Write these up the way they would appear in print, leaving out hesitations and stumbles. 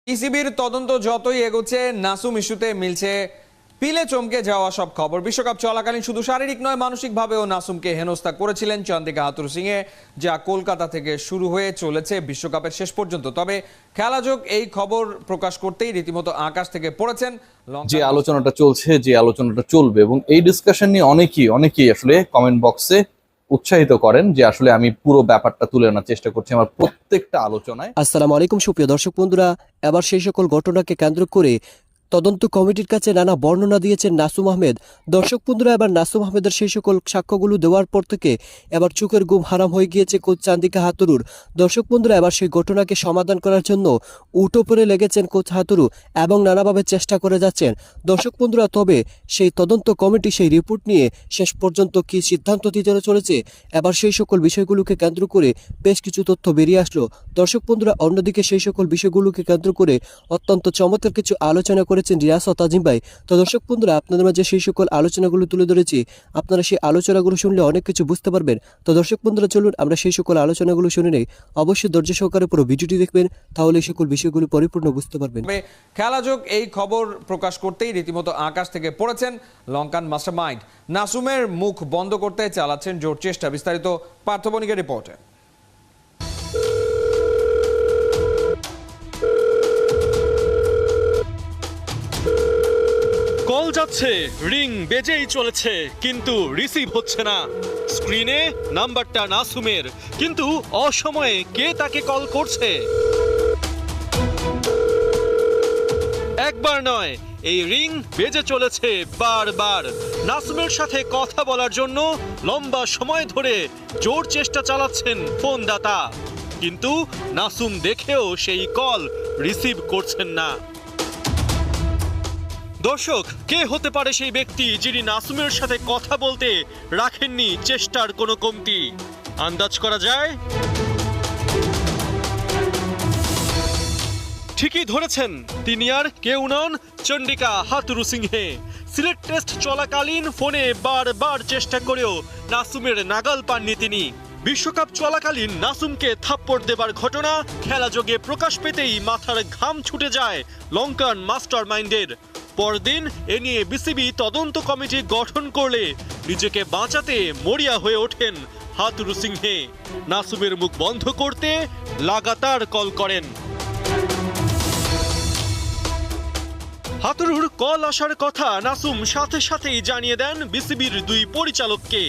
পিসিবির তদন্ত যতই এগোচ্ছে নাসুম ইস্যুতে মিলছে পিলে চমকে যাওয়া সব খবর। বিশ্বকাপ চলাকালীন শুধু শারীরিক নয় মানসিকভাবেও নাসুমকে হেনস্থা করেছিলেন চন্দিকা হাথুরুসিংহে, যা কলকাতা থেকে শুরু হয়ে চলেছে বিশ্বকাপের শেষ পর্যন্ত। তবে খেলাযোগ এই খবর প্রকাশ করতেই রীতিমতো আকাশ থেকে পড়েছেন যে আলোচনাটা চলছে, যে আলোচনাটা চলবে, এবং এই ডিসকাশন নিয়ে অনেকেই আসলে কমেন্ট বক্সে উৎসাহিত করেন যে আসলে আমি পুরো ব্যাপারটা তুলে আনার চেষ্টা করছি আমার প্রত্যেকটা আলোচনায়। আসসালামু আলাইকুম সুপ্রিয় দর্শক বন্ধুরা, এবার সেই সকল ঘটনাকে কেন্দ্র করে তদন্ত কমিটির কাছে নানা বর্ণনা দিয়েছেন নাসুম আহমেদ। দর্শক বন্ধুরা, এবার নাসুম আহমেদের সেই সকল সাক্ষ্যগুলো দেওয়ার পর থেকে এবার চোখের ঘুম হারাম হয়ে গিয়েছে কোচ চান্দিকা হাতুরুর। দর্শক বন্ধুরা, এবার সেই ঘটনাকে সমাধান করার জন্য উঠো পড়ে লেগেছেন কোচ হাতুরু এবং নানাভাবে চেষ্টা করে যাচ্ছেন। দর্শক বন্ধুরা, তবে সেই তদন্ত কমিটি সেই রিপোর্ট নিয়ে শেষ পর্যন্ত কি সিদ্ধান্ত দিতে চলেছে, এবার সেই সকল বিষয়গুলোকে কেন্দ্র করে বেশ কিছু তথ্য বেরিয়ে আসলো। দর্শক বন্ধুরা, অন্যদিকে সেই সকল বিষয়গুলোকে কেন্দ্র করে অত্যন্ত চমৎকার কিছু আলোচনা করেছেন রিয়াসত আজিম ভাই। তো দর্শক বন্ধুরা, আপনাদের মাঝে সেই সকল আলোচনাগুলো তুলে ধরেছি, আপনারা সেই আলোচনাগুলো শুনলে অনেক কিছু বুঝতে পারবেন। তো দর্শক বন্ধুরা, চলুন আমরা সেই সকল আলোচনাগুলো শুনে নেই। অবশ্যই ধৈর্য সহকারে পুরো ভিডিওটি দেখবেন, তাহলে এই সকল বিষয়গুলো পরিপূর্ণ বুঝতে পারবেন। খেলাযোগ এই খবর প্রকাশ করতেই রীতিমতো আকাশ থেকে পড়েছেন লঙ্কান মাস্টারমাইন্ড। নাসুমের মুখ বন্ধ করতে চালাচ্ছেন জোর চেষ্টা। বিস্তারিত পার্থ বণিকের রিপোর্টে। কল যাচ্ছে, রিং বেজেই চলেছে, কিন্তু রিসিভ হচ্ছে না। স্ক্রিনে নাম্বারটা নাসুমের, কিন্তু অসময়ে কে তাকে কল করছে? একবার নয়, এই রিং বেজে চলেছে বারবার। নাসুমের সাথে কথা বলার জন্য লম্বা সময় ধরে জোর চেষ্টা চালাচ্ছেন ফোনদাতা, কিন্তু নাসুম দেখেও সেই কল রিসিভ করছেন না। দর্শক, কে হতে পারে সেই ব্যক্তি যিনি নাসুমের সাথে কথা বলতে রাখেননি চেষ্টার কোনো কমতি? আন্দাজ করা যায়? ঠিকই ধরেছেন, তিনি আর কেউ নন, চন্ডিকা হাথুরুসিংহে। সিলেট টেস্ট চলাকালীন ফোনে বারবার চেষ্টা করেও নাসুমের নাগাল পাননি তিনি। বিশ্বকাপ চলাকালীন নাসুমকে থাপ্পড় দেবার ঘটনা খেলাযোগে প্রকাশ পেতেই মাথার ঘাম ছুটে যায় লঙ্কান মাস্টার মাইন্ডের। পরদিন এ নিয়ে বিসিবি তদন্ত কমিটি গঠন করলে নিজেকে বাঁচাতে মরিয়া হয়ে ওঠেন হাথুরুসিংহে। নাসুমের মুখ বন্ধ করতে লাগাতার কল করেন। হাতুরুর কল আসার কথা নাসুম সাথে সাথেই জানিয়ে দেন বিসিবির দুই পরিচালককে।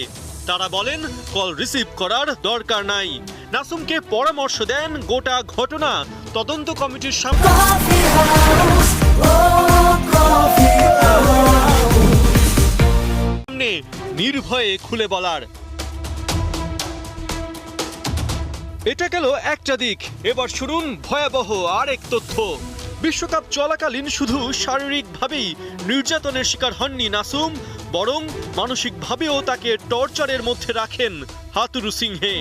তারা বলেন কল রিসিভ করার দরকার নাই। নাসুমকে পরামর্শ দেন গোটা ঘটনা তদন্ত কমিটির সামনে নির্ভয়ে খুলে বলার। এটা গেল একটা দিক, এবার শুনুন ভয়াবহ আরেক তথ্য। বিশ্বকাপ চলাকালীন শুধু শারীরিকভাবেই নির্যাতনের শিকার হননি নাসুম, বরং মানসিকভাবেও তাকে টর্চারের মধ্যে রাখেন হাথুরুসিংহে।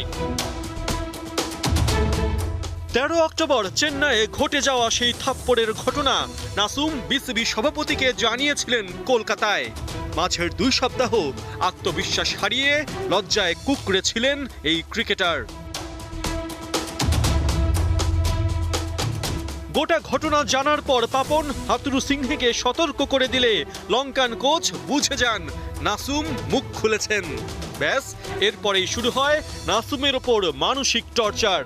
13 অক্টোবর চেন্নাইয়ে ঘটে যাওয়া সেই থাপ্পড়ের ঘটনা নাসুম বিসিবি সভাপতিকে জানিয়েছিলেন কলকাতায়। মাঝের 2 সপ্তাহ আত্মবিশ্বাস হারিয়ে লজ্জায় কুঁকড়েছিলেন এই ক্রিকেটার। গোটা ঘটনা জানার পর পাপন হাথুরুসিংহেকে সতর্ক করে দিলে লঙ্কান কোচ বুঝে যান নাসুম মুখ খুলেছেন। ব্যাস, এরপরেই শুরু হয় নাসুমের ওপর মানসিক টর্চার।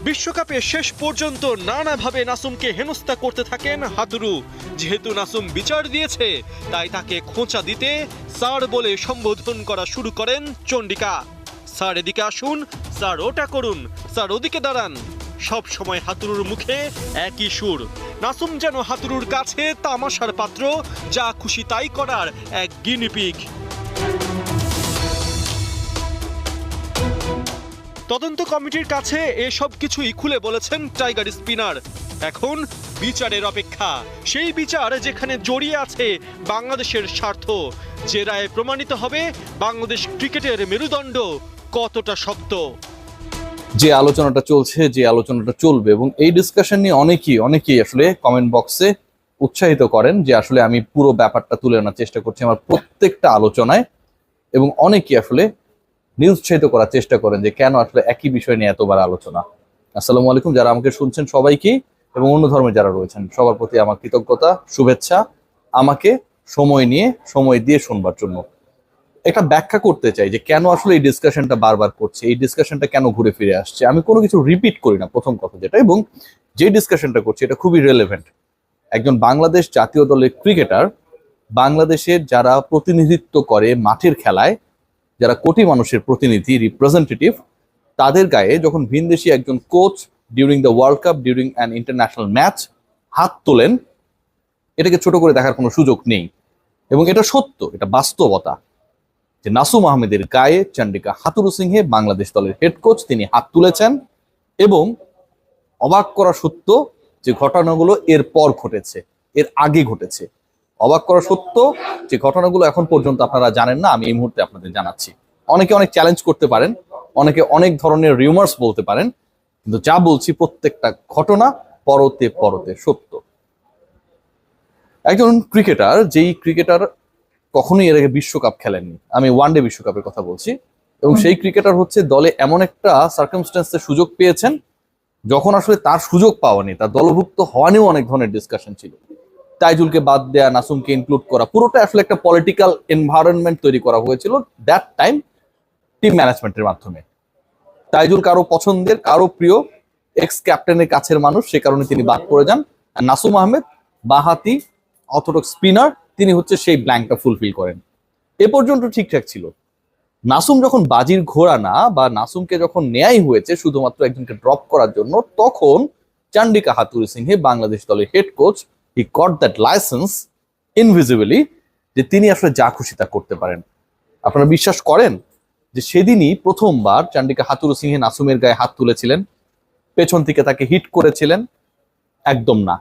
বিশ্বকাপে শেষ পর্যন্ত নানাভাবে নাসুমকে হেনস্থা করতে থাকেন হাতুরু। যেহেতু নাসুম বিচার দিয়েছে, তাই তাকে খোঁচা দিতে স্যার বলে সম্বোধন করা শুরু করেন চন্ডিকা। স্যার এদিকে আসুন, স্যার ওটা করুন, স্যার ওদিকে দাঁড়ান। সব সময় হাতুরুর মুখে একই সুর। নাসুম যেন হাতুরুর কাছে তামাশার পাত্র, যা খুশি তাই করার এক গিনিপিগ। তদন্ত কমিটির কাছে এসব কিছুই খুলে বলেছেন টাইগার স্পিনার। এখন বিচারের অপেক্ষা, সেই বিচার যেখানে জড়িয়ে আছে বাংলাদেশের স্বার্থ। যে রায়ে প্রমাণিত হবে বাংলাদেশ ক্রিকেটের মেরুদণ্ড কতটা শক্ত। যে আলোচনাটা চলছে, যে আলোচনাটা চলবে, এবং এই ডিসকাশন নিয়ে অনেকেই আসলে কমেন্ট বক্সে উৎসাহিত করেন যে আসলে আমি পুরো ব্যাপারটা তুলে আনার চেষ্টা করছি আমার প্রত্যেকটা আলোচনায়, এবং অনেকেই আসলে নিরুৎসাহিত করার চেষ্টা করেন যে কেন আসলে একই বিষয় নিয়ে এতবার আলোচনা। আসসালামু আলাইকুম, যারা আমাকে শুনছেন সবাইকে এবং অন্য ধর্মে যারা রয়েছেন সবার প্রতি আমার কৃতজ্ঞতা, শুভেচ্ছা, আমাকে সময় দিয়ে শুনবার জন্য। একটা ব্যাখ্যা করতে চাই যে কেন আসলে এই ডিসকাশনটা বারবার করছে, এই ডিসকাশনটা কেন ঘুরে ফিরে আসছে। আমি কোনো কিছু রিপিট করি না, প্রথম কথা যেটা, এবং যে ডিসকাশনটা করছি এটা খুবই রেলেভেন্ট। একজন বাংলাদেশ জাতীয় দলের ক্রিকেটার, বাংলাদেশের যারা প্রতিনিধিত্ব করে মাঠের খেলায়, যারা কোটি মানুষের প্রতিনিধি, রিপ্রেজেন্টেটিভ, তাদের গায়ে যখন ভিনদেশি একজন coach during the world cup, during an international match হাত তোলেন, এটাকে ছোট করে দেখার কোনো সুযোগ নেই। এবং এটা সত্য, এটা বাস্তবতা যে নাসুম আহমেদের গায়ে চন্ডিকা হাথুরুসিংহে, বাংলাদেশ দলের হেড কোচ, তিনি হাত তুলেছেন। এবং অবাক করা সত্য যে ঘটনাগুলো এর পর ঘটেছে, এর আগে ঘটেছে। অবাক করা সত্য যে ঘটনাগুলো এখন পর্যন্ত আপনারা জানেন না, আমি এই মুহূর্তে আপনাদের জানাচ্ছি। অনেকে অনেক চ্যালেঞ্জ করতে পারেন, অনেকে অনেক ধরনের রিউমার্স বলতে পারেন, কিন্তু যা বলছি প্রত্যেকটা ঘটনা পরতে পরতে সত্য। একজন ক্রিকেটার, যেই ক্রিকেটার কখনোই এর আগে বিশ্বকাপ খেলেননি, আমি ওয়ানডে বিশ্বকাপের কথা বলছি, এবং সেই ক্রিকেটার হচ্ছে দলে এমন একটা সার্কামস্টেন্সে সুযোগ পেয়েছেন যখন আসলে তার সুযোগ পাওয়া নেই, তার দলভুক্ত হওয়া নিয়েও অনেক ধরনের ডিসকাশন ছিল। তাইজুলকে বাদ দেয়া, নাসুমকে ইনক্লুড করা, পুরোটা আসলে একটা পলিটিক্যাল এনভায়রনমেন্ট তৈরি করা হয়েছিল দ্যাট টাইম টিম ম্যানেজমেন্টের মাধ্যমে। তাইজুল কারো পছন্দের, কারো প্রিয়, এক্স ক্যাপ্টেনের কাছের মানুষ, সে কারণে তিনি বাদ পড়ে যান। আর নাসুম আহমেদ বাহাতি অর্থোডক্স স্পিনার, তিনি হচ্ছে সেই ব্ল্যাঙ্কটা ফুলফিল করেন। এ পর্যন্ত ঠিকঠাক ছিল। নাসুম যখন বাজির ঘোড়া না, বা নাসুমকে যখন নেয়াই হয়েছে শুধুমাত্র একজনকে ড্রপ করার জন্য, তখন চন্ডিকা হাথুরুসিংহে, বাংলাদেশ দলের head coach, he got that licence invisibly, যে তিনি আসলে যা খুশি তা করতে পারেন। আপনারা বিশ্বাস করেন যে সেদিনই প্রথমবার চন্ডিকা হাথুরুসিংহে নাসুমের গায়ে হাত তুলেছিলেন, পেছন থেকে তাকে হিট করেছিলেন? একদম না।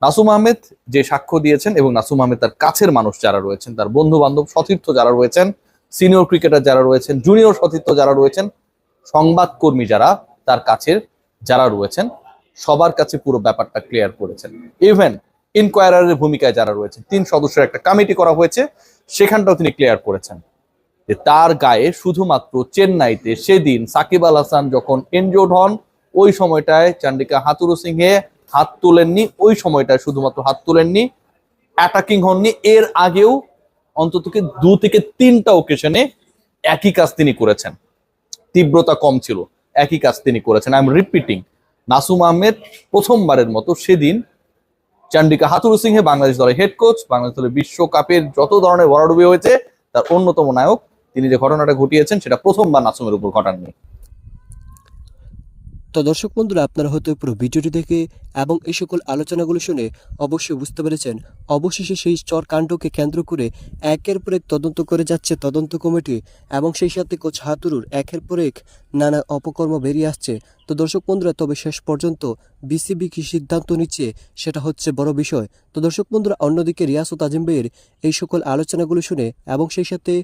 নাসুম আহমেদ যে সাক্ষ্য দিয়েছেন, এবং নাসুম আহমেদ তার কাছের মানুষ যারা রয়েছেন, তার বন্ধু বান্ধব, সতীর্থ যারা রয়েছেন, সিনিয়র ক্রিকেটার যারা রয়েছেন, জুনিয়র সতীর্থ যারা রয়েছেন, সংবাদকর্মী যারা তার কাছের যারা রয়েছেন, সবার কাছে পুরো ব্যাপারটা ক্লিয়ার করেছেন। ইভেন ইনকোয়ারারের ভূমিকায় যারা রয়েছেন, 3 সদস্যের একটা কমিটি করা হয়েছে, সেখানটাও তিনি ক্লিয়ার করেছেন যে তার গায়ে শুধুমাত্র চেন্নাইতে সেদিন সাকিব আল হাসান যখন ইনজোর্ড হন, ওই সময়টায় চন্ডিকা হাথুরুসিংহে হাত তুলেননি। ওই সময়টায় শুধুমাত্র হাত তুলেননি, অ্যাটাকিং হননি। এর আগেও অন্তত 2 থেকে 3টা ওকেশনে একই কাজ তিনি করেছেন, তীব্রতা কম ছিল, একই কাজ তিনি করেছেন। I am repeating, Nasum Ahmed প্রথমবারের মতো সেদিন চন্ডিকা হাথুরুসিংহে, বাংলাদেশ দলের হেড কোচ, বাংলাদেশ দলের বিশ্বকাপের যত ধরনের ভরাডুবি হয়েছে তার অন্যতম নায়ক, তিনি যে ঘটনাটা ঘটিয়েছেন সেটা প্রথমবার নাসুমের উপর ঘটাননি। তো দর্শক বন্ধুরা, আপনারা হয়তো পুরো ভিডিওটি দেখে এবং এই সকল আলোচনাগুলো শুনে অবশ্যই বুঝতে পেরেছেন, অবশেষে সেই চর কাণ্ডকে কেন্দ্র করে একের পর এক তদন্ত করে যাচ্ছে তদন্ত কমিটি, এবং সেই সাথে কোচ হাতুরুর একের পর এক নানা অপকর্ম বেরিয়ে আসছে। তো দর্শক বন্ধুরা, তবে শেষ পর্যন্ত বিসিবি কি সিদ্ধান্ত নিচ্ছে সেটা হচ্ছে বড় বিষয়। তো দর্শক বন্ধুরা, অন্যদিকে রিয়াজ ও তাজিম ভাইয়ের এই সকল আলোচনাগুলো শুনে এবং সেই সাথে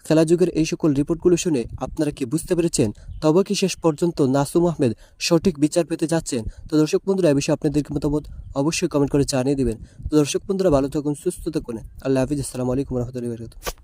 খেলা যুগের এই সকল রিপোর্টগুলো শুনে আপনারা কি বুঝতে পেরেছেন? তবে কি শেষ পর্যন্ত নাসুম আহমেদ সঠিক বিচার পেতে যাচ্ছেন? তো দর্শক বন্ধুরা, এই বিষয়ে আপনাদের মতামত অবশ্যই কমেন্ট করে জানিয়ে দিবেন। তো দর্শক বন্ধুরা, ভালো থাকুন, সুস্থ থাকুন। আল্লাহ হাফিজ, আসসালামু আলাইকুম রহমতুল্লাহি ওয়া বারাকাতুহু।